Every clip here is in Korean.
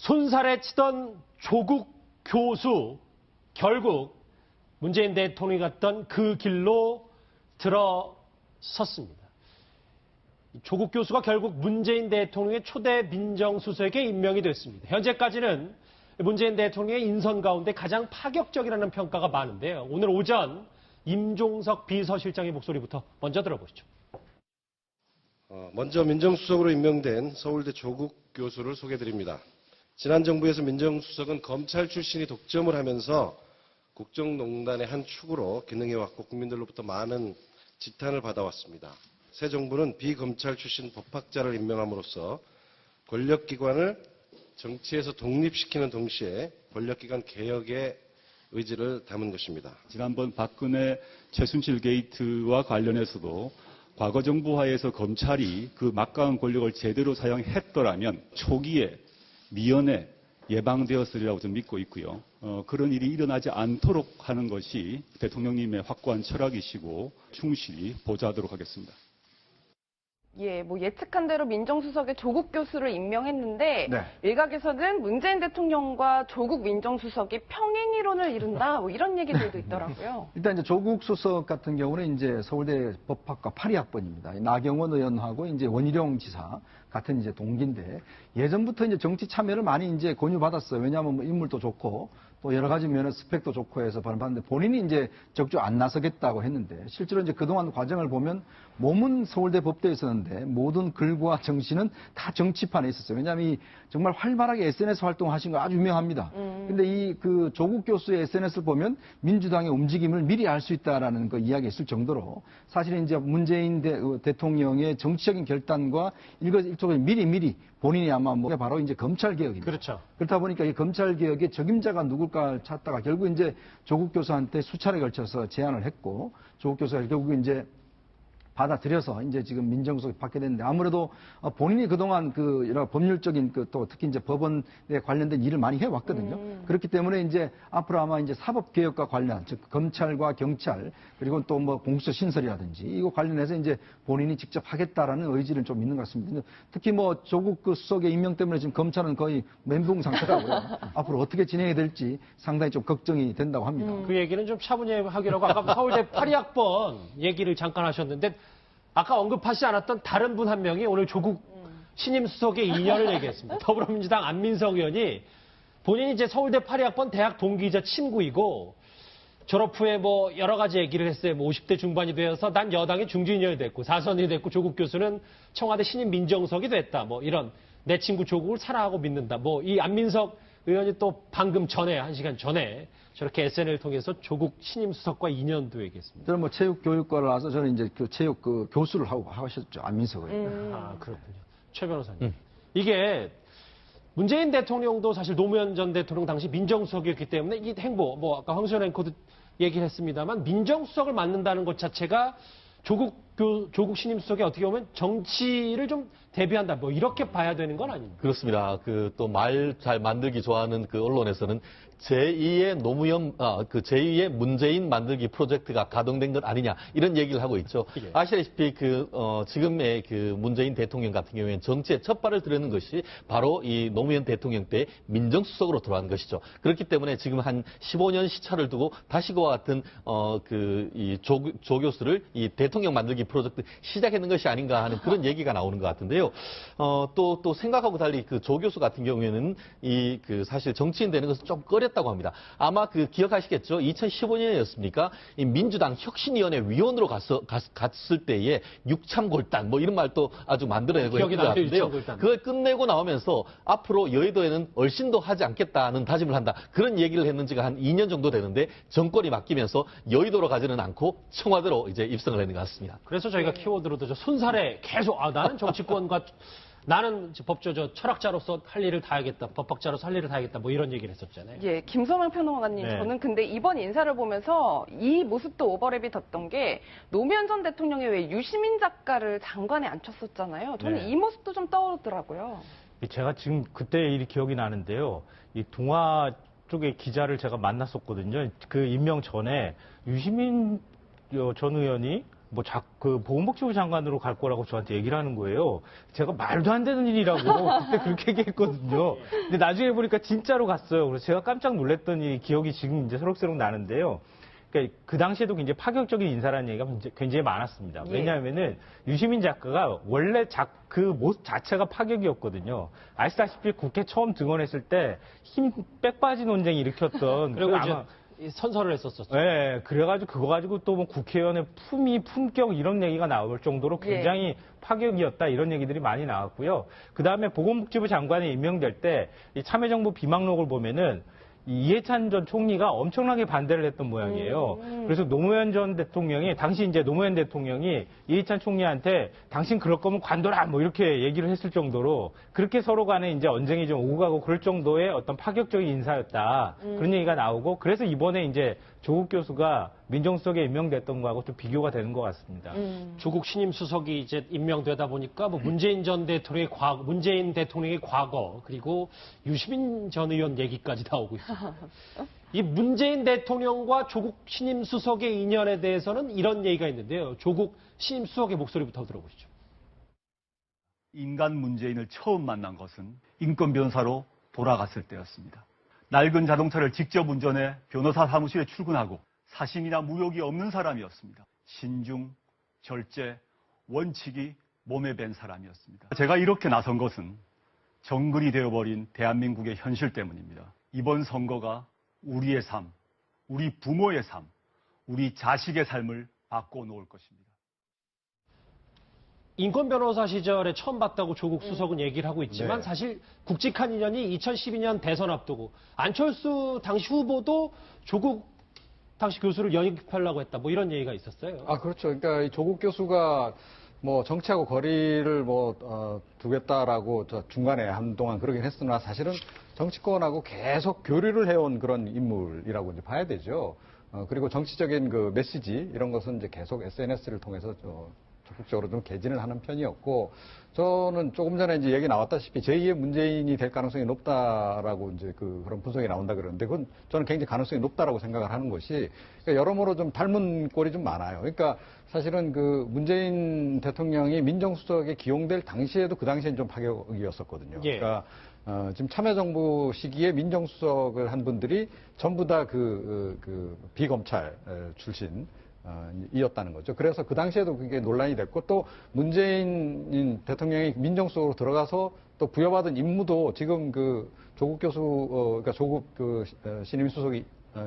손살에 치던 조국 교수, 결국 문재인 대통령이 갔던 그 길로 들어섰습니다. 조국 교수가 결국 문재인 대통령의 초대 민정수석에 임명이 됐습니다. 현재까지는 문재인 대통령의 인선 가운데 가장 파격적이라는 평가가 많은데요. 오늘 오전 임종석 비서실장의 목소리부터 먼저 들어보시죠. 먼저 민정수석으로 임명된 서울대 조국 교수를 소개드립니다. 지난 정부에서 민정수석은 검찰 출신이 독점을 하면서 국정농단의 한 축으로 기능해왔고 국민들로부터 많은 지탄을 받아왔습니다. 새 정부는 비검찰 출신 법학자를 임명함으로써 권력기관을 정치에서 독립시키는 동시에 권력기관 개혁의 의지를 담은 것입니다. 지난번 박근혜 최순실 게이트와 관련해서도 과거 정부 하에서 검찰이 그 막강한 권력을 제대로 사용했더라면 초기에 미연에 예방되었으리라고 좀 믿고 있고요. 그런 일이 일어나지 않도록 하는 것이 대통령님의 확고한 철학이시고 충실히 보좌하도록 하겠습니다. 예, 예측한 대로 민정수석에 조국 교수를 임명했는데 네. 일각에서는 문재인 대통령과 조국 민정수석이 평행이론을 이룬다 이런 얘기들도 있더라고요. 일단 이제 조국 수석 같은 경우는 이제 서울대 법학과 82학번입니다. 나경원 의원하고 이제 원희룡 지사 같은 이제 동기인데 예전부터 이제 정치 참여를 많이 이제 권유받았어요. 왜냐하면 인물도 좋고 또 여러 가지 면에 스펙도 좋고 해서 받았는데 본인이 이제 적극 안 나서겠다고 했는데 실제로 이제 그동안 과정을 보면 몸은 서울대 법대에 있었는데 모든 글과 정신은 다 정치판에 있었어요. 왜냐하면 이 정말 활발하게 SNS 활동하신 거 아주 유명합니다. 근데 이 그 조국 교수의 SNS를 보면 민주당의 움직임을 미리 알 수 있다라는 그 이야기가 있을 정도로 사실은 이제 문재인 대통령의 정치적인 결단과 일종의 미리 본인이 아마 바로 이제 검찰 개혁입니다. 그렇죠. 그렇다 보니까 이 검찰 개혁의 적임자가 누굴까 찾다가 결국 이제 조국 교수한테 수차례 걸쳐서 제안을 했고 조국 교수가 결국 이제 받아들여서 이제 지금 민정수석이 받게 됐는데 아무래도 본인이 그동안 그 여러 법률적인 또 특히 이제 법원에 관련된 일을 많이 해왔거든요. 그렇기 때문에 이제 앞으로 아마 이제 사법개혁과 관련, 즉 검찰과 경찰 그리고 또 공수처 신설이라든지 이거 관련해서 이제 본인이 직접 하겠다라는 의지를 좀 있는 것 같습니다. 특히 조국 그 수석의 임명 때문에 지금 검찰은 거의 멘붕 상태라고요. 앞으로 어떻게 진행이 될지 상당히 좀 걱정이 된다고 합니다. 그 얘기는 좀 차분히 하기로 하고 아까 서울대 82학번 얘기를 잠깐 하셨는데 아까 언급하지 않았던 다른 분 한 명이 오늘 조국 신임 수석의 인연을 얘기했습니다. 더불어민주당 안민석 의원이 본인이 이제 서울대 82학번 대학 동기이자 친구이고 졸업 후에 여러 가지 얘기를 했어요. 50대 중반이 되어서 난 여당의 중진이어야 됐고 사선이 됐고 조국 교수는 청와대 신임 민정수석이 됐다. 이런 내 친구 조국을 사랑하고 믿는다. 이 안민석 의원이 또 방금 전에 1시간 전에 저렇게 SNS를 통해서 조국 신임 수석과 인연도 얘기했습니다. 저는 체육교육과를 나와서 저는 이제 그 체육 교수를 하고 하셨죠. 안민석 의원. 아, 그렇군요. 최 변호사님. 이게 문재인 대통령도 사실 노무현 전 대통령 당시 민정수석이었기 때문에 이 행보, 아까 황수연 앵커도 얘기를 했습니다만 민정수석을 맡는다는 것 자체가 조국 신임 수석이 어떻게 보면 정치를 좀 대비한다. 이렇게 봐야 되는 건 아닙니까? 그렇습니다. 또 말 잘 만들기 좋아하는 그 언론에서는 제2의 제2의 문재인 만들기 프로젝트가 가동된 것 아니냐 이런 얘기를 하고 있죠. 예. 아시다시피 지금의 문재인 대통령 같은 경우에는 정치에 첫 발을 들이는 것이 바로 이 노무현 대통령 때 민정수석으로 들어간 것이죠. 그렇기 때문에 지금 한 15년 시차를 두고 다시 그와 같은 이 조 교수를 이 대통령 만들기 프로젝트 시작했는 것이 아닌가 하는 그런 얘기가 나오는 것 같은데요. 또 생각하고 달리 조 교수 같은 경우에는 사실 정치인 되는 것은 좀 꺼렸다고 합니다. 아마 기억하시겠죠? 2015년이었습니까? 이 민주당 혁신위원회 위원으로 갔을 때에 육참골단 이런 말도 아주 만들어내고 했던 것 같은데요. 그걸 끝내고 나오면서 앞으로 여의도에는 얼씬도 하지 않겠다는 다짐을 한다. 그런 얘기를 했는지가 한 2년 정도 되는데 정권이 바뀌면서 여의도로 가지는 않고 청와대로 이제 입성을 했는 것 같습니다. 그래서 저희가 키워드로도 손살에 계속 나는 정치권과 나는 철학자로서 할 일을 다 하겠다. 법학자로서 할 일을 다 하겠다. 이런 얘기를 했었잖아요. 예, 김소명 평론가님, 네. 저는 근데 이번 인사를 보면서 이 모습도 오버랩이 됐던 게 노무현 전 대통령이 왜 유시민 작가를 장관에 앉혔었잖아요. 저는 네. 이 모습도 좀 떠오르더라고요. 제가 지금 그때 일이 기억이 나는데요. 이 동아 쪽의 기자를 제가 만났었거든요. 그 임명 전에 유시민 전 의원이 그 보건복지부 장관으로 갈 거라고 저한테 얘기를 하는 거예요. 제가 말도 안 되는 일이라고 그때 그렇게 얘기했거든요. 근데 나중에 보니까 진짜로 갔어요. 그래서 제가 깜짝 놀랐던 이 기억이 지금 이제 새록새록 나는데요. 그러니까 그 당시에도 굉장히 파격적인 인사라는 얘기가 굉장히 많았습니다. 왜냐하면은 유시민 작가가 원래 그 모습 자체가 파격이었거든요. 아시다시피 국회 처음 등원했을 때 힘 빽빠지 논쟁 일으켰던 그리고 그 이제 아마 선서를 했었었죠. 네, 그래가지고 그거 가지고 또 뭐 국회의원의 품격 이런 얘기가 나올 정도로 굉장히 파격이었다 이런 얘기들이 많이 나왔고요. 그 다음에 보건복지부 장관이 임명될 때 이 참여정부 비망록을 보면은 이해찬 전 총리가 엄청나게 반대를 했던 모양이에요. 그래서 노무현 전 대통령이 당시 이제 노무현 대통령이 이해찬 총리한테 당신 그럴 거면 관둬라 뭐 이렇게 얘기를 했을 정도로 그렇게 서로 간에 이제 언쟁이 좀 오고 가고 그럴 정도의 어떤 파격적인 인사였다. 그런 얘기가 나오고 그래서 이번에 이제 조국 교수가 민정수석에 임명됐던 거하고 좀 비교가 되는 것 같습니다. 조국 신임 수석이 이제 임명되다 보니까 뭐 문재인 대통령의 과거 그리고 유시민 전 의원 얘기까지 나오고 있습니다. 이 문재인 대통령과 조국 신임 수석의 인연에 대해서는 이런 얘기가 있는데요. 조국 신임 수석의 목소리부터 들어보시죠. 인간 문재인을 처음 만난 것은 인권 변호사로 돌아갔을 때였습니다. 낡은 자동차를 직접 운전해 변호사 사무실에 출근하고 사심이나 무욕이 없는 사람이었습니다. 신중, 절제, 원칙이 몸에 밴 사람이었습니다. 제가 이렇게 나선 것은 정글이 되어버린 대한민국의 현실 때문입니다. 이번 선거가 우리의 삶, 우리 부모의 삶, 우리 자식의 삶을 바꿔놓을 것입니다. 인권 변호사 시절에 처음 봤다고 조국 수석은 얘기를 하고 있지만 사실 굵직한 인연이 2012년 대선 앞두고 안철수 당시 후보도 조국 당시 교수를 영입하려고 했다. 뭐 이런 얘기가 있었어요. 아, 그렇죠. 그러니까 이 조국 교수가 뭐 정치하고 거리를 두겠다라고 중간에 한동안 그러긴 했으나 사실은 정치권하고 계속 교류를 해온 그런 인물이라고 이제 봐야 되죠. 그리고 정치적인 그 메시지 이런 것은 이제 계속 SNS를 통해서 적극적으로 좀 개진을 하는 편이었고, 저는 조금 전에 이제 얘기 나왔다시피 제2의 문재인이 될 가능성이 높다라고 이제 그런 분석이 나온다 그러는데, 그건 저는 굉장히 가능성이 높다라고 생각을 하는 것이, 그러니까 여러모로 좀 닮은 꼴이 좀 많아요. 그러니까 사실은 그 문재인 대통령이 민정수석에 기용될 당시에도 그 당시엔 좀 파격이었었거든요. 그러니까 지금 참여정부 시기에 민정수석을 한 분들이 전부 다 비검찰 출신 이었다는 거죠. 그래서 그 당시에도 그게 논란이 됐고, 또 문재인 대통령이 민정수석으로 들어가서 또 부여받은 임무도 지금 조국 교수, 그러니까 조국 신임 수석이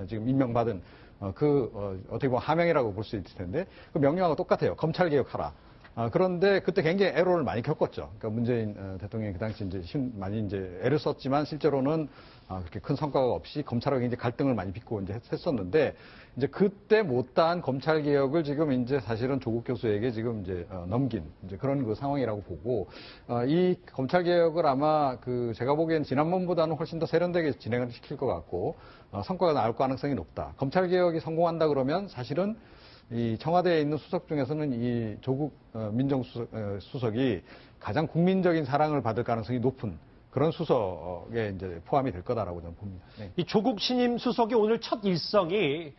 지금 임명받은 어떻게 보면 하명이라고 볼 수 있을 텐데, 그 명령하고 똑같아요. 검찰 개혁하라. 그런데 그때 굉장히 애로를 많이 겪었죠. 그러니까 문재인 대통령이 그 당시 많이 애를 썼지만 실제로는 그렇게 큰 성과가 없이 검찰하고 굉장히 갈등을 많이 빚고 했었는데, 이제 그때 못다한 검찰 개혁을 지금 이제 사실은 조국 교수에게 지금 넘긴 그런 그 상황이라고 보고, 이 검찰 개혁을 아마 제가 보기엔 지난번보다는 훨씬 더 세련되게 진행을 시킬 것 같고, 성과가 나올 가능성이 높다. 검찰 개혁이 성공한다 그러면 사실은 이 청와대에 있는 수석 중에서는 이 조국 민정수석이 가장 국민적인 사랑을 받을 가능성이 높은 그런 수석에 이제 포함이 될 거다라고 저는 봅니다. 네. 이 조국 신임 수석이 오늘 첫 일성이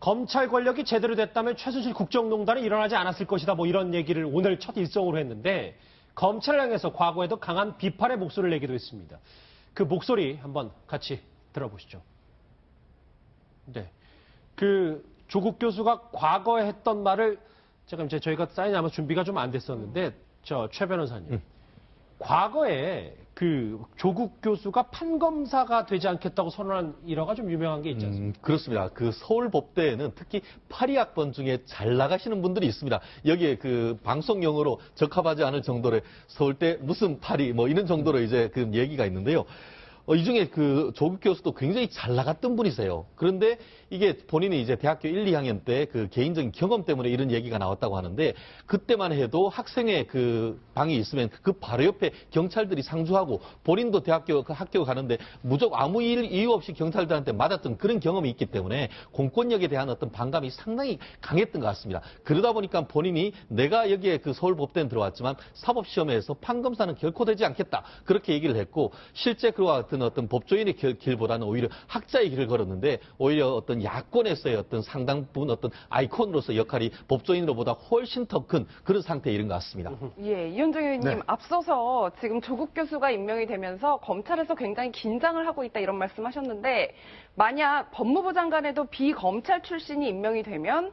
검찰 권력이 제대로 됐다면 최순실 국정농단이 일어나지 않았을 것이다. 뭐 이런 얘기를 오늘 첫 일성으로 했는데, 검찰을 향해서 과거에도 강한 비판의 목소리를 내기도 했습니다. 그 목소리 한번 같이 들어보시죠. 네. 조국 교수가 과거에 했던 말을 저희가 사인이 아마 준비가 좀 안 됐었는데, 최 변호사님. 과거에 조국 교수가 판검사가 되지 않겠다고 선언한 일화가 좀 유명한 게 있지 않습니까? 그렇습니다. 서울법대에는 특히 파리학번 중에 잘 나가시는 분들이 있습니다. 여기에 방송용어로 적합하지 않을 정도로 서울대 무슨 파리 뭐 이런 정도로 이제 얘기가 있는데요. 이 중에 조국 교수도 굉장히 잘 나갔던 분이세요. 그런데 이게 본인이 이제 대학교 1, 2학년 때 개인적인 경험 때문에 이런 얘기가 나왔다고 하는데, 그때만 해도 학생의 방이 있으면 바로 옆에 경찰들이 상주하고 본인도 학교 가는데 무조건 아무 이유 없이 경찰들한테 맞았던 그런 경험이 있기 때문에 공권력에 대한 어떤 반감이 상당히 강했던 것 같습니다. 그러다 보니까 본인이 내가 여기에 서울법대는 들어왔지만 사법시험에서 판검사는 결코 되지 않겠다. 그렇게 얘기를 했고, 실제 그와 같은 그런 어떤 법조인의 길보다는 오히려 학자의 길을 걸었는데 오히려 어떤 야권에서의 어떤 상당 부분 어떤 아이콘으로서 역할이 법조인으로보다 훨씬 더 큰 그런 상태에 이른 것 같습니다. 예, 이현정 의원님 네. 앞서서 지금 조국 교수가 임명이 되면서 검찰에서 굉장히 긴장을 하고 있다 이런 말씀하셨는데 만약 법무부 장관에도 비검찰 출신이 임명이 되면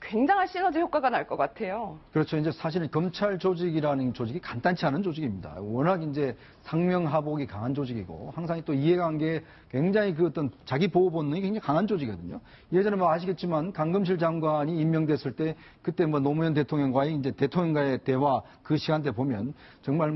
굉장한 시너지 효과가 날 것 같아요. 그렇죠. 이제 사실은 검찰 조직이라는 조직이 간단치 않은 조직입니다. 워낙 이제 상명하복이 강한 조직이고 항상 또 이해관계에 굉장히 그 어떤 자기 보호 본능이 굉장히 강한 조직이거든요. 예전에 뭐 아시겠지만 강금실 장관이 임명됐을 때 그때 뭐 노무현 대통령과의 이제 대통령과의 대화 그 시간대 보면 정말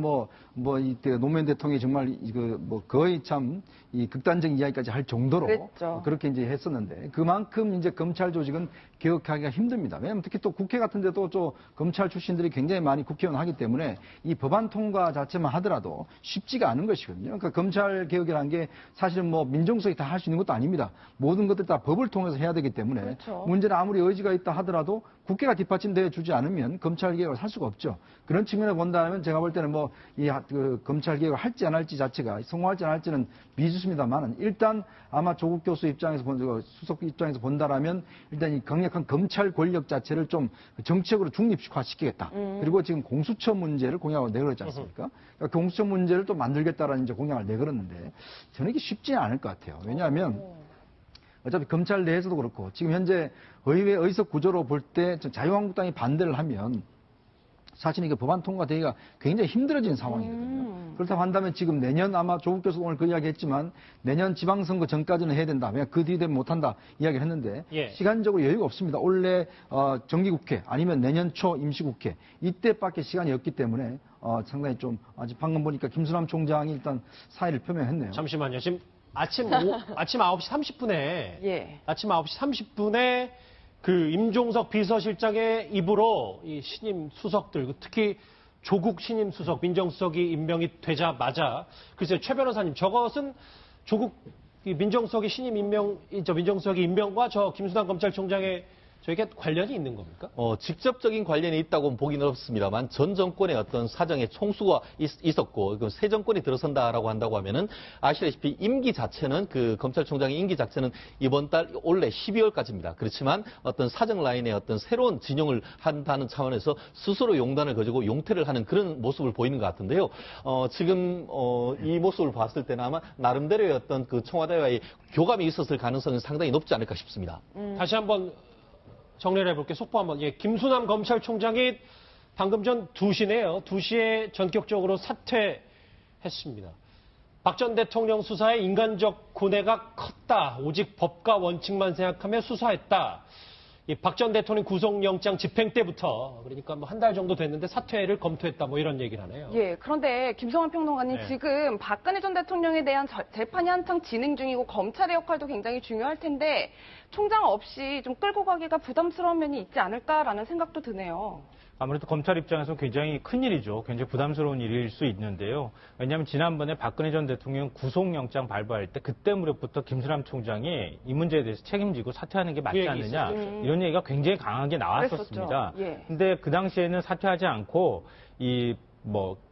이때 노무현 대통령이 정말 뭐 거의 참 이 극단적 이야기까지 할 정도로 그랬죠. 그렇게 이제 했었는데 그만큼 이제 검찰 조직은 개혁하기가 힘듭니다. 왜냐하면 특히 또 국회 같은 데도 또 검찰 출신들이 굉장히 많이 국회의원 하기 때문에 이 법안 통과 자체만 하더라도 쉽지가 않은 것이거든요. 그러니까 검찰 개혁이라는 게 사실은 뭐 민정수석이 다 할 수 있는 것도 아닙니다. 모든 것들 다 법을 통해서 해야 되기 때문에 그렇죠. 문제는 아무리 의지가 있다 하더라도 국회가 뒷받침돼 주지 않으면 검찰 개혁을 할 수가 없죠. 그런 측면을 본다면 제가 볼 때는 뭐 이 검찰 개혁을 할지 안 할지 자체가 성공할지 안 할지는 미지수입니다만은 일단 아마 조국 교수 입장에서 수석 입장에서 본다라면 일단 이 강력한 검찰 권력 자체를 좀 정치적으로 중립화시키겠다. 그리고 지금 공수처 문제를 공약을 내걸었지 않습니까? 그러니까 공수처 문제를 또 만들겠다라는 이제 공약을 내걸었는데 저는 이게 쉽지 않을 것 같아요. 왜냐하면 어차피 검찰 내에서도 그렇고 지금 현재 의회 의석 구조로 볼 때 자유한국당이 반대를 하면 사실 이게 법안 통과되기가 굉장히 힘들어진 상황이거든요. 그렇다고 한다면 지금 내년 아마 조국 교수가 오늘 그 이야기 했지만 내년 지방선거 전까지는 해야 된다. 왜냐 그 뒤에 되면 못한다 이야기를 했는데 예. 시간적으로 여유가 없습니다. 올해 정기국회 아니면 내년 초 임시국회 이때밖에 시간이 없기 때문에 상당히 좀 아직 방금 보니까 김수남 총장이 일단 사의를 표명했네요. 잠시만요. 지금 아침 9시 30분에 예. 아침 9시 30분에 그 임종석 비서실장의 입으로 이 신임 수석들, 특히 조국 신임 수석, 민정수석이 임명이 되자마자 글쎄요, 최 변호사님, 저것은 조국 민정수석이 신임 임명, 민정수석이 임명과 저 김수남 검찰총장의 저에게 관련이 있는 겁니까? 직접적인 관련이 있다고는 보기는 어렵습니다만 전 정권의 어떤 사정에 총수가 있었고 새 정권이 들어선다라고 한다고 하면은 아시다시피 임기 자체는 그 검찰총장의 임기 자체는 이번 달 올해 12월까지입니다. 그렇지만 어떤 사정 라인의 어떤 새로운 진영을 한다는 차원에서 스스로 용단을 거지고 용퇴를 하는 그런 모습을 보이는 것 같은데요. 지금 이 모습을 봤을 때는 아마 나름대로의 어떤 그 청와대와의 교감이 있었을 가능성은 상당히 높지 않을까 싶습니다. 다시 한번 정리를 해볼게요. 속보 한번. 예, 김수남 검찰총장이 방금 전 2시네요. 2시에 전격적으로 사퇴했습니다. 박 전 대통령 수사에 인간적 고뇌가 컸다. 오직 법과 원칙만 생각하며 수사했다. 이 박 전 대통령 구속영장 집행 때부터 그러니까 뭐 한 달 정도 됐는데 사퇴를 검토했다. 뭐 이런 얘기를 하네요. 예, 그런데 김성환 평론가님 네. 지금 박근혜 전 대통령에 대한 재판이 한창 진행 중이고 검찰의 역할도 굉장히 중요할 텐데 총장 없이 좀 끌고 가기가 부담스러운 면이 있지 않을까라는 생각도 드네요. 아무래도 검찰 입장에서 굉장히 큰 일이죠. 굉장히 부담스러운 일일 수 있는데요. 왜냐하면 지난번에 박근혜 전 대통령 구속영장 발부할 때 그때 무렵부터 김수남 총장이 이 문제에 대해서 책임지고 사퇴하는 게 맞지 않느냐 이런 얘기가 굉장히 강하게 나왔었습니다. 예. 근데 그 당시에는 사퇴하지 않고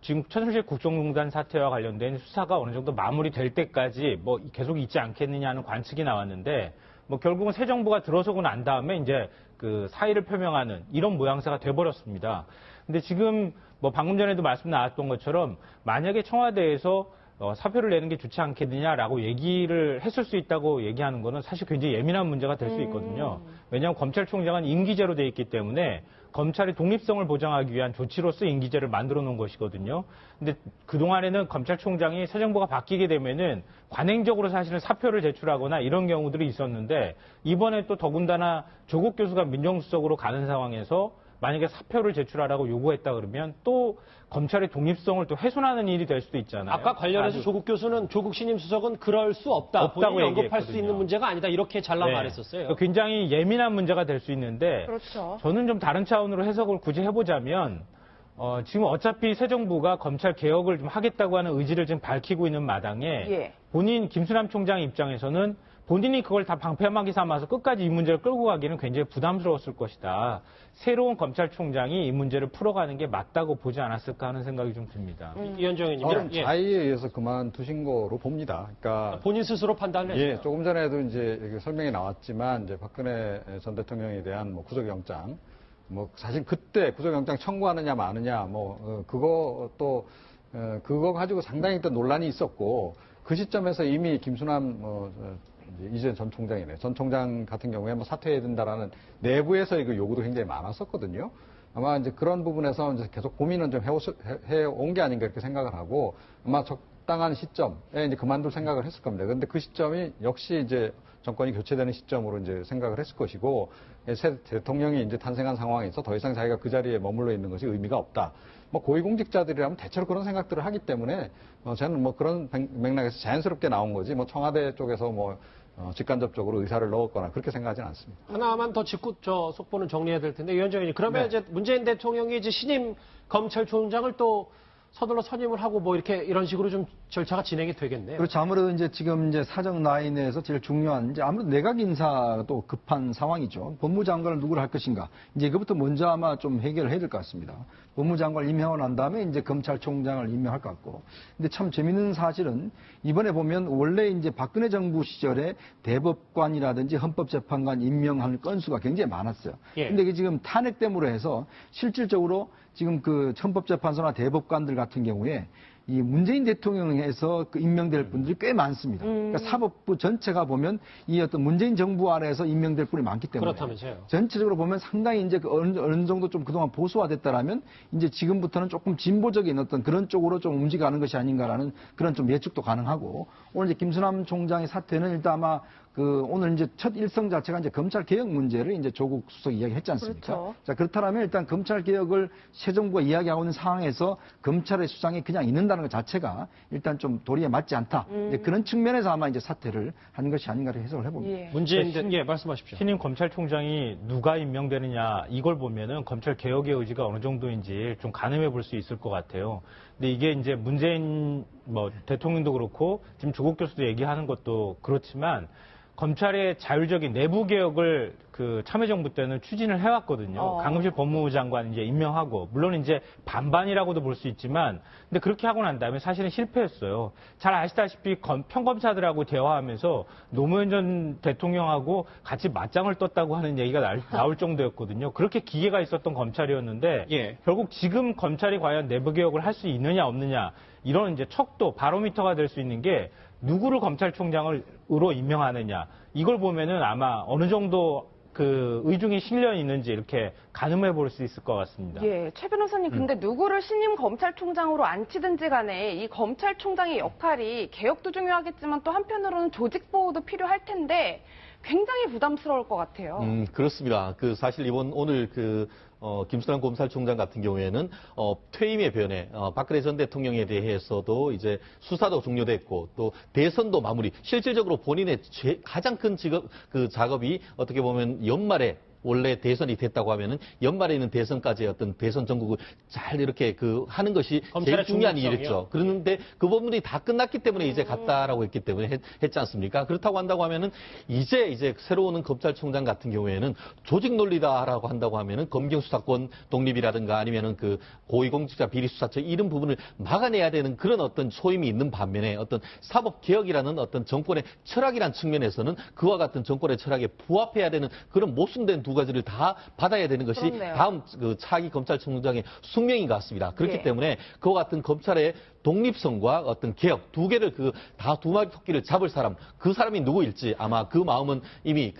지금 최순실 국정농단 사태와 관련된 수사가 어느 정도 마무리될 때까지 계속 있지 않겠느냐 하는 관측이 나왔는데 결국은 새 정부가 들어서고 난 다음에 이제 그 사의를 표명하는 이런 모양새가 돼버렸습니다. 근데 지금 방금 전에도 말씀 나왔던 것처럼 만약에 청와대에서 사표를 내는 게 좋지 않겠느냐라고 얘기를 했을 수 있다고 얘기하는 거는 사실 굉장히 예민한 문제가 될 수 있거든요. 왜냐하면 검찰총장은 임기제로 돼 있기 때문에 검찰의 독립성을 보장하기 위한 조치로서 임기제를 만들어 놓은 것이거든요. 근데 그동안에는 검찰총장이 새 정부가 바뀌게 되면은 관행적으로 사실은 사표를 제출하거나 이런 경우들이 있었는데 이번에 또 더군다나 조국 교수가 민정수석으로 가는 상황에서 만약에 사표를 제출하라고 요구했다 그러면 또 검찰의 독립성을 또 훼손하는 일이 될 수도 있잖아요. 아까 관련해서 조국 교수는 조국 신임 수석은 그럴 수 없다고 본인이 언급할 수 있는 문제가 아니다. 이렇게 잘라 말했었어요. 굉장히 예민한 문제가 될 수 있는데 그렇죠. 저는 좀 다른 차원으로 해석을 굳이 해보자면 지금 어차피 새 정부가 검찰 개혁을 좀 하겠다고 하는 의지를 지금 밝히고 있는 마당에 예. 본인 김수남 총장 입장에서는 본인이 그걸 다 방패막이 삼아서 끝까지 이 문제를 끌고 가기는 굉장히 부담스러웠을 것이다. 새로운 검찰총장이 이 문제를 풀어가는 게 맞다고 보지 않았을까 하는 생각이 좀 듭니다. 이현정 의원님. 저는 자의에 의해서 그만두신 거로 봅니다. 그러니까 본인 스스로 판단을 했어요. 예, 조금 전에도 이제 설명이 나왔지만 이제 박근혜 전 대통령에 대한 뭐 구속영장, 뭐 사실 그때 구속영장 청구하느냐 마느냐 뭐 그거 또 그거 가지고 상당히 또 논란이 있었고 그 시점에서 이미 김수남 이제 전 총장이네. 전 총장 같은 경우에 뭐 사퇴해야 된다라는 내부에서의 그 요구도 굉장히 많았었거든요. 아마 이제 그런 부분에서 이제 계속 고민은 좀 해온 게 아닌가 이렇게 생각을 하고 아마 적당한 시점에 이제 그만둘 생각을 했을 겁니다. 그런데 그 시점이 역시 이제 정권이 교체되는 시점으로 이제 생각을 했을 것이고 새 대통령이 이제 탄생한 상황에서 더 이상 자기가 그 자리에 머물러 있는 것이 의미가 없다. 뭐 고위공직자들이라면 대체로 그런 생각들을 하기 때문에 저는 뭐 그런 맥락에서 자연스럽게 나온 거지 뭐 청와대 쪽에서 뭐 직간접적으로 의사를 넣었거나 그렇게 생각하지는 않습니다. 하나만 더 짚고 저 속보는 정리해야 될 텐데 위원장 의원님 그러면 네. 이제 문재인 대통령이 이제 신임 검찰총장을 또 서둘러 선임을 하고 뭐 이렇게 이런 식으로 좀 절차가 진행이 되겠네요. 그렇죠. 아무래도 이제 지금 이제 사정 라인에서 제일 중요한 이제 아무래도 내각 인사도 급한 상황이죠. 법무장관을 누구를 할 것인가. 이제 이것부터 먼저 아마 좀 해결을 해야 될 것 같습니다. 법무장관을 임명을 한 다음에 이제 검찰총장을 임명할 것 같고. 근데 참 재밌는 사실은 이번에 보면 원래 이제 박근혜 정부 시절에 대법관이라든지 헌법재판관 임명하는 건수가 굉장히 많았어요. 예. 근데 이게 지금 탄핵 때문에 해서 실질적으로 지금 그 헌법재판소나 대법관들 같은 경우에 이 문재인 대통령에서 그 임명될 분들이 꽤 많습니다. 그러니까 사법부 전체가 보면 이 어떤 문재인 정부 안에서 임명될 분이 많기 때문에 그렇다면서요. 전체적으로 보면 상당히 이제 그 어느 정도 좀 그동안 보수화됐다라면 이제 지금부터는 조금 진보적인 어떤 그런 쪽으로 좀 움직여가는 것이 아닌가라는 그런 좀 예측도 가능하고 오늘 이제 김수남 총장의 사태는 일단 아마 그 오늘 이제 첫 일성 자체가 이제 검찰 개혁 문제를 이제 조국 수석이 이야기했지 않습니까? 그렇죠. 자 그렇다면 일단 검찰 개혁을 새 정부가 이야기하고 있는 상황에서 검찰의 수장이 그냥 있는다는 것 자체가 일단 좀 도리에 맞지 않다. 이제 그런 측면에서 아마 이제 사퇴를 한 것이 아닌가를 해석을 해봅니다. 예. 문재인 예 말씀하십시오. 신임 검찰총장이 누가 임명되느냐 이걸 보면은 검찰 개혁의 의지가 어느 정도인지 좀 가늠해 볼 수 있을 것 같아요. 근데 이게 이제 문재인 뭐 대통령도 그렇고 지금 조국 교수도 얘기하는 것도 그렇지만 검찰의 자율적인 내부 개혁을 그 참여정부 때는 추진을 해왔거든요. 강금실 법무부 장관 이제 임명하고 물론 이제 반반이라고도 볼 수 있지만 근데 그렇게 하고 난 다음에 사실은 실패했어요. 잘 아시다시피 평검사들하고 대화하면서 노무현 전 대통령하고 같이 맞짱을 떴다고 하는 얘기가 나올 정도였거든요. 그렇게 기계가 있었던 검찰이었는데 예. 결국 지금 검찰이 과연 내부 개혁을 할 수 있느냐 없느냐 이런 이제 척도 바로미터가 될 수 있는 게 누구를 검찰총장으로 임명하느냐 이걸 보면은 아마 어느 정도 그 의중이 실려 있는지 이렇게 가늠해 볼 수 있을 것 같습니다. 예, 최 변호사님, 근데 누구를 신임 검찰총장으로 앉히든지 간에 이 검찰총장의 역할이 개혁도 중요하겠지만 또 한편으로는 조직 보호도 필요할 텐데 굉장히 부담스러울 것 같아요. 그렇습니다. 그 사실 오늘 김수남 검찰총장 같은 경우에는 퇴임의 변에 박근혜 전 대통령에 대해서도 이제 수사도 종료됐고 또 대선도 마무리. 실질적으로 본인의 가장 큰 작업이 어떻게 보면 연말에 원래 대선이 됐다고 하면은 연말에는 대선까지의 어떤 대선 전국을 잘 이렇게 하는 것이 제일 중요한 일이었죠. 그런데 그 부분이 다 끝났기 때문에 이제 갔다라고 했기 때문에 했지 않습니까? 그렇다고 한다고 하면은 이제 새로 오는 검찰총장 같은 경우에는 조직 논리다라고 한다고 하면은 검경 수사권 독립이라든가 아니면은 그 고위공직자 비리수사처 이런 부분을 막아내야 되는 그런 어떤 소임이 있는 반면에 어떤 사법 개혁이라는 어떤 정권의 철학이란 측면에서는 그와 같은 정권의 철학에 부합해야 되는 그런 모순된 두 가지를 다 받아야 되는 것이 그렇네요. 다음 차기 검찰총장의 숙명인 것 같습니다. 그렇기 예. 때문에 그와 같은 검찰의 독립성과 어떤 개혁 두 개를 다 두 마리 토끼를 잡을 사람 그 사람이 누구일지 아마 그 마음은 이미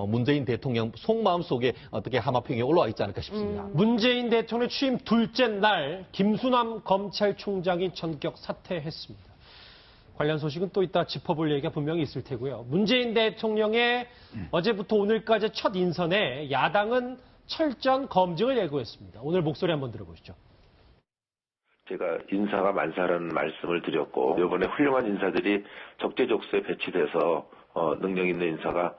문재인 대통령 속마음 속에 어떻게 하마평에 올라와 있지 않을까 싶습니다. 문재인 대통령 취임 둘째 날 김수남 검찰총장이 전격 사퇴했습니다. 관련 소식은 또 이따 짚어볼 얘기가 분명히 있을 테고요. 문재인 대통령의 어제부터 오늘까지 첫 인선에 야당은 철저한 검증을 예고했습니다. 오늘 목소리 한번 들어보시죠. 제가 인사가 만사라는 말씀을 드렸고 이번에 훌륭한 인사들이 적재적소에 배치돼서 능력 있는 인사가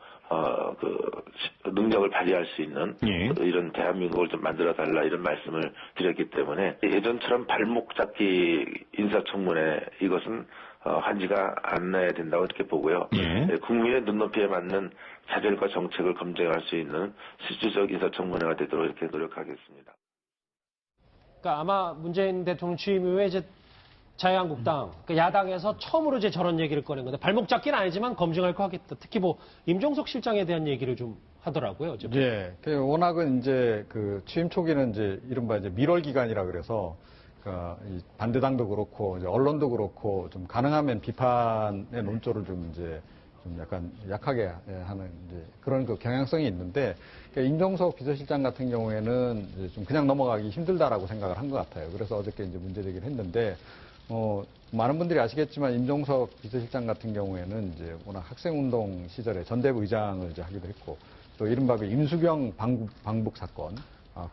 능력을 발휘할 수 있는 예. 이런 대한민국을 좀 만들어 달라 이런 말씀을 드렸기 때문에 예전처럼 발목 잡기 인사청문회 이것은 하지가 않아야 된다고 이렇게 보고요. 예. 국민의 눈높이에 맞는 자질과 정책을 검증할 수 있는 실질적 인사청문회가 되도록 이렇게 노력하겠습니다. 그러니까 아마 문재인 대통령 취임 이후에 이제 자유한국당, 그러니까 야당에서 처음으로 이제 저런 얘기를 꺼낸 건데 발목 잡기는 아니지만 검증할 거 하겠다. 특히 뭐 임종석 실장에 대한 얘기를 좀 하더라고요. 어제. 예. 워낙은 이제 그 취임 초기는 이제 이른바 이제 밀월 기간이라 그래서 이 반대당도 그렇고 이제 언론도 그렇고 좀 가능하면 비판의 논조를 좀 이제 좀 약간 약하게 하는 이제 그런 그 경향성이 있는데 그러니까 임종석 비서실장 같은 경우에는 이제 좀 그냥 넘어가기 힘들다라고 생각을 한 것 같아요. 그래서 어저께 이제 문제 제기를 했는데 많은 분들이 아시겠지만 임종석 비서실장 같은 경우에는 이제 워낙 학생운동 시절에 전대부 의장을 이제 하기도 했고 또 이른바 그 임수경 방북 사건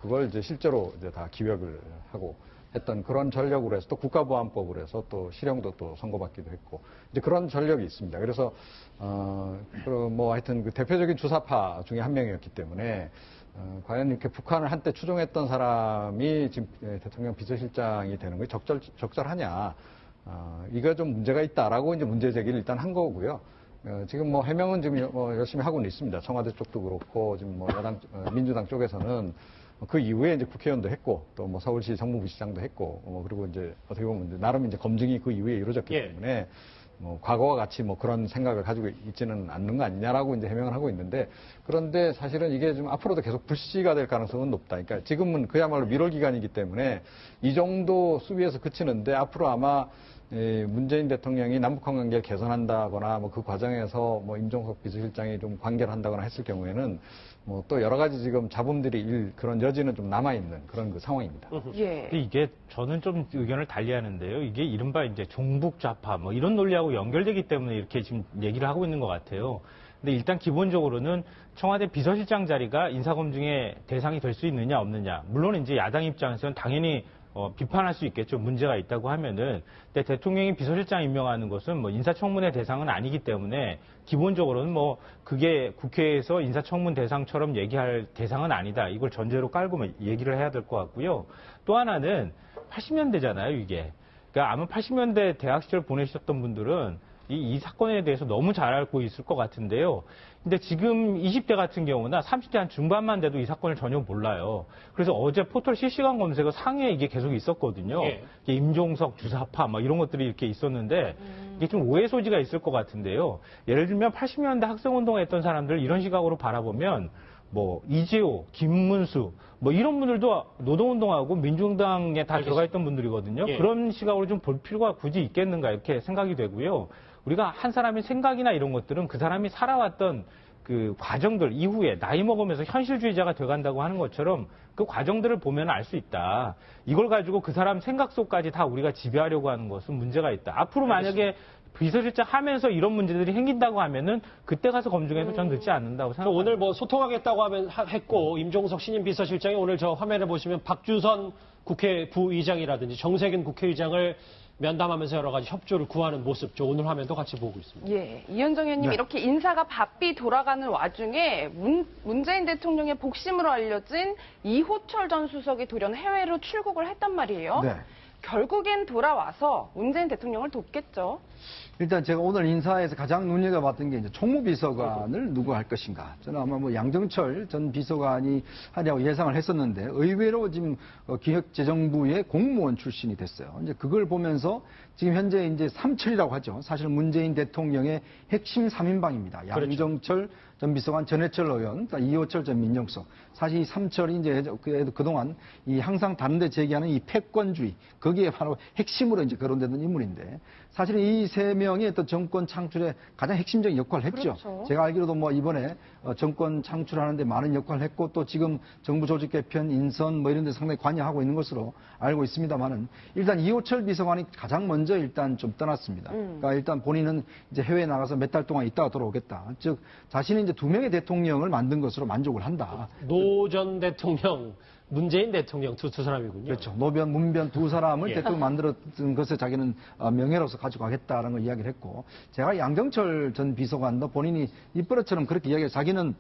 그걸 이제 실제로 이제 다 기획을 하고 했던 그런 전력으로 해서 또 국가보안법으로 해서 또 실형도 또 선고받기도 했고 이제 그런 전력이 있습니다. 그래서 뭐 하여튼 그 대표적인 주사파 중에 한 명이었기 때문에 과연 이렇게 북한을 한때 추종했던 사람이 지금 대통령 비서실장이 되는 게 적절하냐 이거 좀 문제가 있다라고 이제 문제 제기를 일단 한 거고요. 지금 뭐 해명은 지금 열심히 하고는 있습니다. 청와대 쪽도 그렇고 지금 뭐 야당 민주당 쪽에서는 그 이후에 이제 국회의원도 했고 또 뭐 서울시 정무부시장도 했고 그리고 이제 어떻게 보면 이제 나름 이제 검증이 그 이후에 이루어졌기 때문에 뭐 과거와 같이 뭐 그런 생각을 가지고 있지는 않는 거 아니냐라고 이제 해명을 하고 있는데 그런데 사실은 이게 좀 앞으로도 계속 불씨가 될 가능성은 높다. 그러니까 지금은 그야말로 밀월 기간이기 때문에 이 정도 수위에서 그치는데 앞으로 아마 문재인 대통령이 남북한 관계를 개선한다거나 뭐 그 과정에서 뭐 임종석 비서실장이 좀 관계를 한다거나 했을 경우에는 뭐 또 여러 가지 지금 잡음들이 그런 여지는 좀 남아있는 그런 그 상황입니다. 예. 근데 이게 저는 좀 의견을 달리하는데요. 이게 이른바 이제 종북 좌파 뭐 이런 논리하고 연결되기 때문에 이렇게 지금 얘기를 하고 있는 것 같아요. 근데 일단 기본적으로는 청와대 비서실장 자리가 인사검증의 대상이 될 수 있느냐 없느냐. 물론 이제 야당 입장에서는 당연히 비판할 수 있겠죠. 문제가 있다고 하면은. 근데 대통령이 비서실장 임명하는 것은 뭐 인사청문회 대상은 아니기 때문에 기본적으로는 뭐 그게 국회에서 인사청문 대상처럼 얘기할 대상은 아니다. 이걸 전제로 깔고 얘기를 해야 될 것 같고요. 또 하나는 80년대잖아요, 이게. 그러니까 아마 80년대 대학 시절 보내셨던 분들은 이 사건에 대해서 너무 잘 알고 있을 것 같은데요. 근데 지금 20대 같은 경우나 30대 한 중반만 돼도 이 사건을 전혀 몰라요. 그래서 어제 포털 실시간 검색어 상위에 이게 계속 있었거든요. 이게 임종석, 주사파 막 이런 것들이 이렇게 있었는데 이게 좀 오해 소지가 있을 것 같은데요. 예를 들면 80년대 학생운동 했던 사람들 이런 시각으로 바라보면 뭐 이재호, 김문수 뭐 이런 분들도 노동운동하고 민중당에 다 들어가 있던 분들이거든요. 그런 시각으로 좀 볼 필요가 굳이 있겠는가 이렇게 생각이 되고요. 우리가 한 사람의 생각이나 이런 것들은 그 사람이 살아왔던 그 과정들 이후에 나이 먹으면서 현실주의자가 돼간다고 하는 것처럼 그 과정들을 보면 알 수 있다. 이걸 가지고 그 사람 생각 속까지 다 우리가 지배하려고 하는 것은 문제가 있다. 앞으로 만약에 비서실장 하면서 이런 문제들이 생긴다고 하면은 그때 가서 검증해도 전 늦지 않는다고 생각합니다. 오늘 뭐 소통하겠다고 했고 임종석 신임 비서실장이 오늘 저 화면에 보시면 박주선 국회 부의장이라든지 정세균 국회의장을 면담하면서 여러 가지 협조를 구하는 모습, 저 오늘 화면도 같이 보고 있습니다. 예, 이현정 의원님 이렇게 인사가 바삐 돌아가는 와중에 문재인 대통령의 복심으로 알려진 이호철 전 수석이 돌연 해외로 출국을 했단 말이에요. 네. 결국엔 돌아와서 문재인 대통령을 돕겠죠. 일단 제가 오늘 인사에서 가장 눈여겨봤던 게 이제 총무비서관을 누구 할 것인가. 저는 아마 뭐 양정철 전 비서관이 하려고 예상을 했었는데 의외로 지금 기획재정부의 공무원 출신이 됐어요. 이제 그걸 보면서 지금 현재 이제 삼철이라고 하죠. 사실 문재인 대통령의 핵심 3인방입니다. 양정철 전 비서관, 전해철 의원, 이호철 전 민정수석. 사실 이 삼철이 이제 그동안 이 항상 다른데 제기하는 이 패권주의 거기에 바로 핵심으로 이제 거론되는 인물인데 사실 이 세 명이 어떤 정권 창출에 가장 핵심적인 역할을 했죠. 그렇죠. 제가 알기로도 뭐 이번에 정권 창출하는데 많은 역할을 했고 또 지금 정부 조직 개편, 인선 뭐 이런 데 상당히 관여하고 있는 것으로 알고 있습니다만은 일단 이호철 비서관이 가장 먼저 일단 좀 떠났습니다. 그러니까 일단 본인은 이제 해외에 나가서 몇 달 동안 있다가 돌아오겠다. 즉 자신이 이제 2명의 대통령을 만든 것으로 만족을 한다. 노 전 대통령 문재인 대통령 두 사람이군요. 그렇죠. 노변, 문변 두 사람을 예. 대통령 만들었던 것을 자기는 명예로서 가지고 가겠다라는 걸 이야기를 했고, 제가 양정철 전 비서관도 본인이 입버릇처럼 그렇게 이야기해서 자기는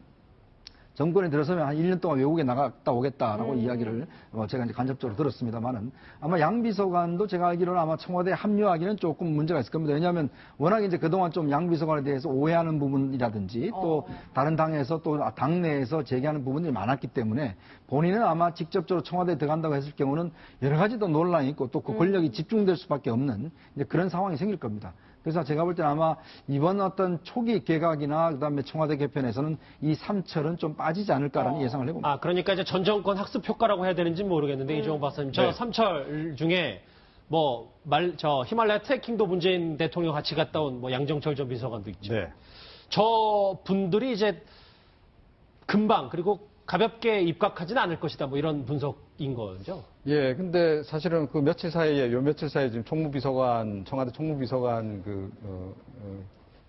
정권에 들어서면 한 1년 동안 외국에 나갔다 오겠다라고 이야기를 제가 이제 간접적으로 들었습니다만은, 아마 양 비서관도 제가 알기로는 아마 청와대에 합류하기는 조금 문제가 있을 겁니다. 왜냐하면 워낙 이제 그동안 좀 양 비서관에 대해서 오해하는 부분이라든지 또 다른 당에서 또 당내에서 제기하는 부분들이 많았기 때문에 본인은 아마 직접적으로 청와대에 들어간다고 했을 경우는 여러 가지 또 논란이 있고 또 그 권력이 집중될 수밖에 없는 이제 그런 상황이 생길 겁니다. 그래서 제가 볼 때는 아마 이번 어떤 초기 개각이나 그다음에 청와대 개편에서는 이 삼철은 좀 빠지지 않을까라는 예상을 해봅니다. 아, 그러니까 이제 전 정권 학습 효과라고 해야 되는지 모르겠는데, 이종호 박사님, 저 네. 삼철 중에 히말라야 트레킹도 문재인 대통령 같이 갔다 온 양정철 전 비서관도 있죠. 네. 저 분들이 이제 금방 그리고 가볍게 입각하지는 않을 것이다. 이런 분석인 거죠. 예, 근데 사실은 요 며칠 사이에 지금 청와대 총무비서관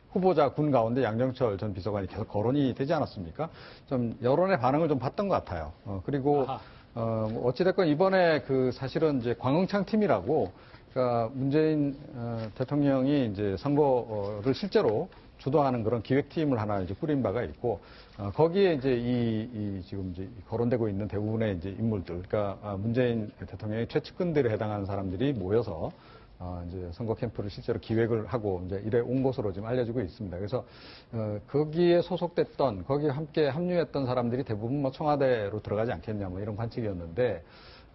후보자 군 가운데 양정철 전 비서관이 계속 거론이 되지 않았습니까? 좀 여론의 반응을 좀 봤던 것 같아요. 그리고, 어찌됐건 이번에 사실은 이제 광흥창 팀이라고, 그러니까 문재인 대통령이 이제 선거를 실제로 주도하는 그런 기획팀을 하나 이제 꾸린 바가 있고, 거기에 이제 지금 이제 거론되고 있는 대부분의 이제 인물들, 그러니까 문재인 대통령의 최측근들에 해당하는 사람들이 모여서 이제 선거 캠프를 실제로 기획을 하고 이제 이래 온 것으로 지금 알려지고 있습니다. 그래서 거기에 소속됐던, 거기에 함께 합류했던 사람들이 대부분 청와대로 들어가지 않겠냐 이런 관측이었는데,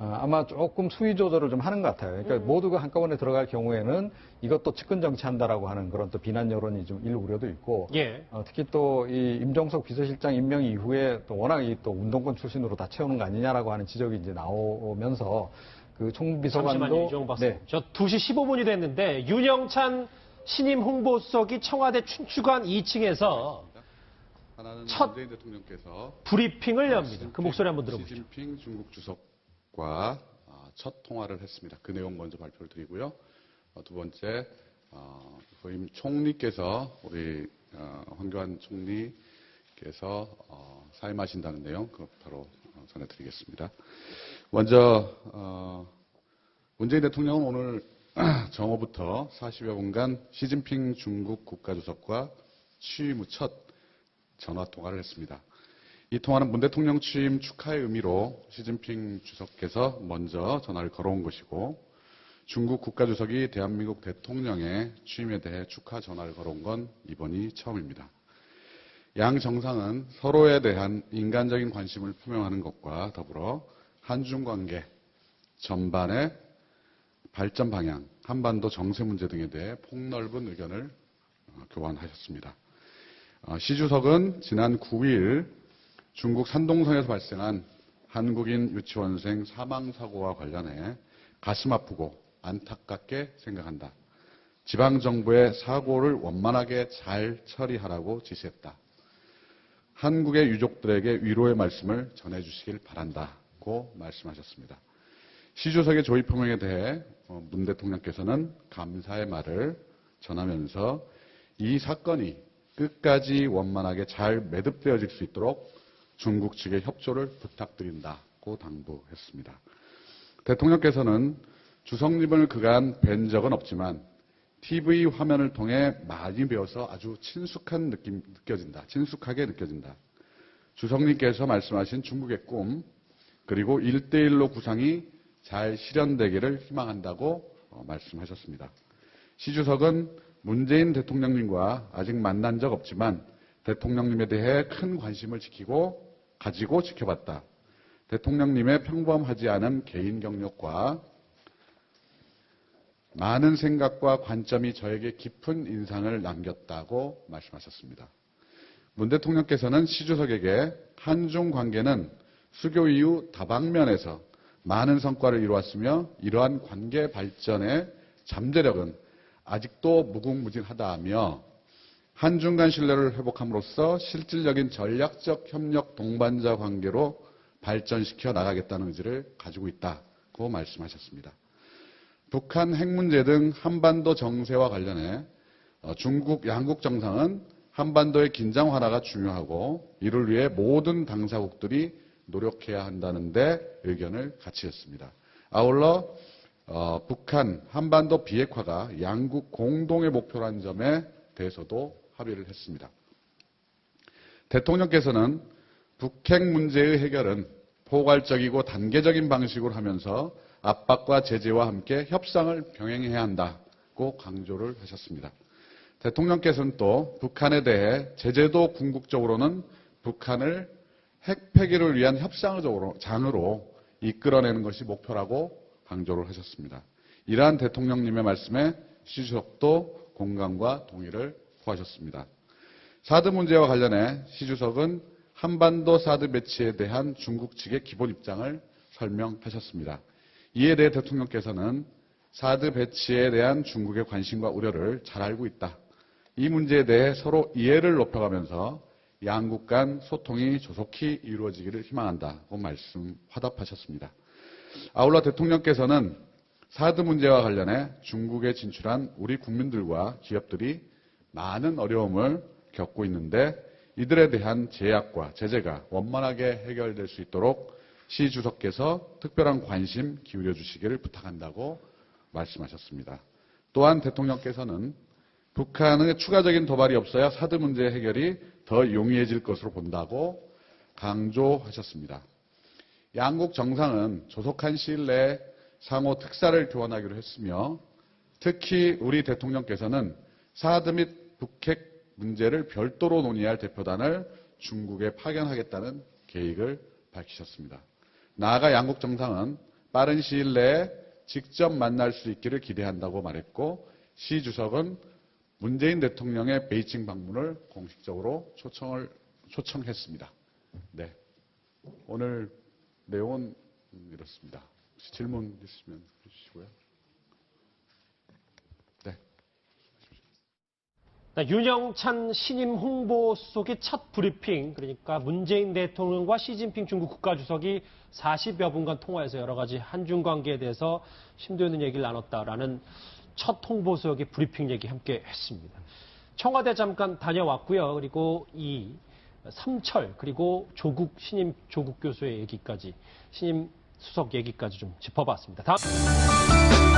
아마 조금 수위 조절을 좀 하는 것 같아요. 그러니까 모두가 한꺼번에 들어갈 경우에는 이것도 측근 정치한다라고 하는 그런 또 비난 여론이 좀 우려도 있고, 예. 특히 또 이 임종석 비서실장 임명 이후에 또 워낙 또 운동권 출신으로 다 채우는 거 아니냐라고 하는 지적이 이제 나오면서 총비서관도 잠시만요, 이종호 박사님. 저 2시 15분이 됐는데 윤영찬 신임 홍보수석이 청와대 춘추관 2층에서 하나는 첫 문재인 대통령께서 브리핑을 엽니다. 그 목소리 한번 들어보시죠. 시진핑 중국 주석과 첫 통화를 했습니다. 그 내용 먼저 발표를 드리고요. 두 번째, 부임 총리께서 우리 황교안 총리께서 사임하신다는 내용 그 바로 전해드리겠습니다. 먼저 문재인 대통령은 오늘 정오부터 40여 분간 시진핑 중국 국가주석과 취임 후 첫 전화 통화를 했습니다. 이 통화는 문 대통령 취임 축하의 의미로 시진핑 주석께서 먼저 전화를 걸어온 것이고, 중국 국가주석이 대한민국 대통령의 취임에 대해 축하 전화를 걸어온 건 이번이 처음입니다. 양 정상은 서로에 대한 인간적인 관심을 표명하는 것과 더불어 한중 관계 전반의 발전 방향, 한반도 정세 문제 등에 대해 폭넓은 의견을 교환하셨습니다. 시 주석은 지난 9일 중국 산동성에서 발생한 한국인 유치원생 사망사고와 관련해 가슴 아프고 안타깝게 생각한다. 지방정부의 사고를 원만하게 잘 처리하라고 지시했다. 한국의 유족들에게 위로의 말씀을 전해주시길 바란다고 말씀하셨습니다. 시 주석의 조의 표명에 대해 문 대통령께서는 감사의 말을 전하면서 이 사건이 끝까지 원만하게 잘 매듭되어질 수 있도록 중국 측의 협조를 부탁드린다고 당부했습니다. 대통령께서는 주석님을 그간 뵌 적은 없지만 TV 화면을 통해 많이 배워서 아주 친숙하게 느껴진다. 주석님께서 말씀하신 중국의 꿈, 그리고 1대1로 구상이 잘 실현되기를 희망한다고 말씀하셨습니다. 시 주석은 문재인 대통령님과 아직 만난 적 없지만 대통령님에 대해 큰 관심을 가지고 지켜봤다. 대통령님의 평범하지 않은 개인 경력과 많은 생각과 관점이 저에게 깊은 인상을 남겼다고 말씀하셨습니다. 문 대통령께서는 시 주석에게 한중 관계는 수교 이후 다방면에서 많은 성과를 이루었으며 이러한 관계 발전의 잠재력은 아직도 무궁무진하다며 한중 간 신뢰를 회복함으로써 실질적인 전략적 협력 동반자 관계로 발전시켜 나가겠다는 의지를 가지고 있다고 말씀하셨습니다. 북한 핵 문제 등 한반도 정세와 관련해 중국 양국 정상은 한반도의 긴장 완화가 중요하고 이를 위해 모든 당사국들이 노력해야 한다는데 의견을 같이 했습니다. 아울러 북한 한반도 비핵화가 양국 공동의 목표라는 점에 대해서도 합의를 했습니다. 대통령께서는 북핵 문제의 해결은 포괄적이고 단계적인 방식으로 하면서 압박과 제재와 함께 협상을 병행해야 한다고 강조를 하셨습니다. 대통령께서는 또 북한에 대해 제재도 궁극적으로는 북한을 핵 폐기를 위한 협상의 장으로 이끌어내는 것이 목표라고 강조를 하셨습니다. 이러한 대통령님의 말씀에 시 주석도 공감과 동의를 표하셨습니다. 사드 문제와 관련해 시 주석은 한반도 사드 배치에 대한 중국 측의 기본 입장을 설명하셨습니다. 이에 대해 대통령께서는 사드 배치에 대한 중국의 관심과 우려를 잘 알고 있다. 이 문제에 대해 서로 이해를 높여가면서 양국 간 소통이 조속히 이루어지기를 희망한다고 화답하셨습니다. 아울러 대통령께서는 사드 문제와 관련해 중국에 진출한 우리 국민들과 기업들이 많은 어려움을 겪고 있는데 이들에 대한 제약과 제재가 원만하게 해결될 수 있도록 시 주석께서 특별한 관심 기울여 주시기를 부탁한다고 말씀하셨습니다. 또한 대통령께서는 북한의 추가적인 도발이 없어야 사드 문제 해결이 더 용이해질 것으로 본다고 강조하셨습니다. 양국 정상은 조속한 시일 내에 상호 특사를 교환하기로 했으며 특히 우리 대통령께서는 사드 및 북핵 문제를 별도로 논의할 대표단을 중국에 파견하겠다는 계획을 밝히셨습니다. 나아가 양국 정상은 빠른 시일 내에 직접 만날 수 있기를 기대한다고 말했고 시 주석은 문재인 대통령의 베이징 방문을 공식적으로 초청했습니다. 네, 오늘 내용은 이렇습니다. 혹시 질문 있으시면 해주시고요. 네. 윤영찬 신임 홍보수석의 첫 브리핑, 그러니까 문재인 대통령과 시진핑 중국 국가주석이 40여 분간 통화해서 여러 가지 한중 관계에 대해서 심도 있는 얘기를 나눴다라는 첫 홍보수석의 브리핑 얘기 함께 했습니다. 청와대 잠깐 다녀왔고요. 그리고 이 삼철 그리고 신임 조국 교수의 얘기까지, 신임 수석 얘기까지 좀 짚어봤습니다. 다음.